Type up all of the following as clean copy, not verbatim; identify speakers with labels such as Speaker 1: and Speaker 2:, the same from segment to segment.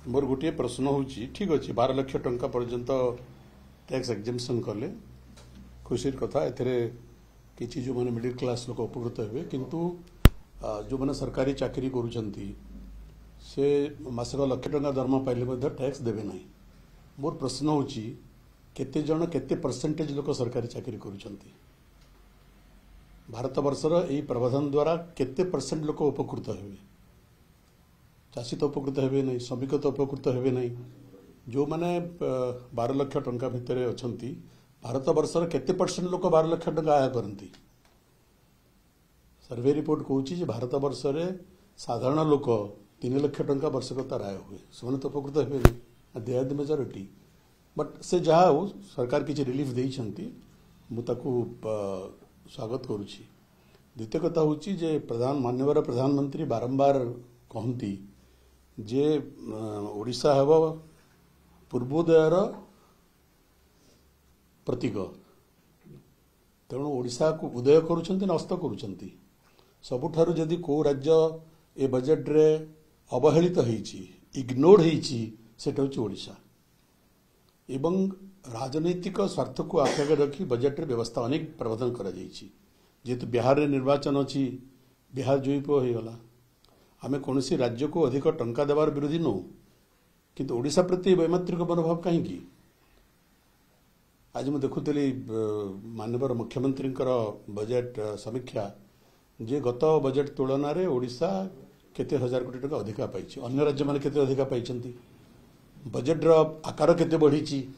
Speaker 1: मोर गोटे प्रश्न हूँ ठीक अच्छे 12 लाख टंका पर्यंत टैक्स एक्जेम्पशन कले खुशी कथा एथरे जो मैंने मिडिल क्लास लोक उपकृत हे किंतु जो मैंने सरकारी चाकरी करुँचे से मासक लक्ष टंका दरमा पाइले टैक्स देवे ना। मोर प्रश्न हूँ केते जन केते परसेंटेज लोक सरकारी चाकरी करुँचे भारत वर्षर यही प्रावधान द्वारा केते परसेंट लोक उपकृत हे। चाषी तो उपकृत हे नहीं, श्रमिक तो उपकृत हे नहीं, जो मैंने 12 लाख टंका भितर अच्छा भारत वर्षर केते परसेंट लोक 12 लाख टंका आय करती। सर्वे रिपोर्ट कहूँ भारत वर्षर साधारण लोक 3 लाख टंका वर्षकतार आय हुए से तो उपकृत हे नहीं, they are the majority. But से जहाँ हो सरकार किसी रिलीफ देइछंती मुझे स्वागत करुच्ची। द्वितीय कथा हूँ माननीय प्रधानमंत्री बारंबार कहती जे ओडिशा हेब पूर्वोदयर प्रतीक, तेणु ओडिशा को उदय करुछंती ना अस्त करुछंती। सबुठारु जदि को राज्य ए बजेट रे अवहेलित होईची इग्नोर होईची सेटा होची ओडिशा। एवं राजनैतिक स्वार्थ को आख्या रखी बजेट रे व्यवस्था अनेक प्रावधान करा जाईची। जेहेतु बिहार रे निर्वाचन अच्छी बिहार जुईप हो गला आमे कौन राज्य को अधिक टंका देवार विरोधी नो, किंतु ओडिशा प्रति वैमात्रिक मनोभाव कहीं। आज मुझे देखुली माननीय मुख्यमंत्री बजेट समीक्षा जे गत बजेट तुलन में ओडिशा केते हजार कोटी टका अधिका पाई, अन्य राज्य माने केते अधिका पाई, बजेट आकार केते बढ़ी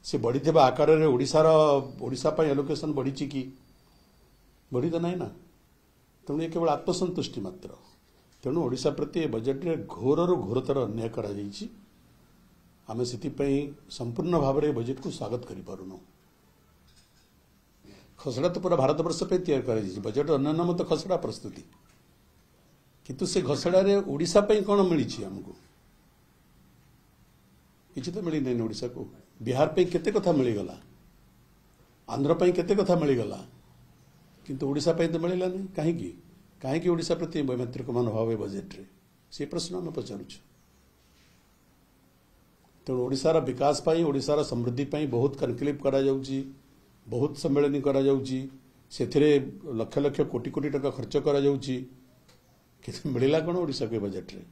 Speaker 1: से बढ़ी आकार रे ओडिशा पाई एलोकेशन बढ़ी कि बढ़ी तो नहीं ना। तेणु ये केवल आत्मसंतुष्टि मात्र। तेणु ओडिशा प्रति बजेट रे घोरर घोरतर अन्याय करा जाइछि। आमे सिथिपई संपूर्ण भाव में बजेट को स्वागत करि पारुनो। खसड़ा तो पूरा भारत वर्ष पे तैयार करा जाइछि, बजेट अन्य नाम तो खसड़ा प्रस्तुति, किंतु से घसड़ा रे ओडिशा पे कोन मिलिछि हमको किछि तो मिली नहीं। ओडिशा को बिहार पे केते कथा मिली गला, आंध्र पे केते कथा मिली गला, किंतु ओडिशा पे तो मिलला नहीं। कहीं ओडिशा प्रति वैमात्रिक मनोभाव बजेट रे से प्रश्न आम पचारूँ। तेणु ओडिशार विकास पाई ओडिशार समृद्धि पाई बहुत कनक्लेव करा जाउची, बहुत सम्मेलन करा जाउची, सेथिरे लक्ष लक्ष कोटी कोटी टका खर्च करा जाउची, किंतु मिलला कोन ओडिशा के बजेट रे।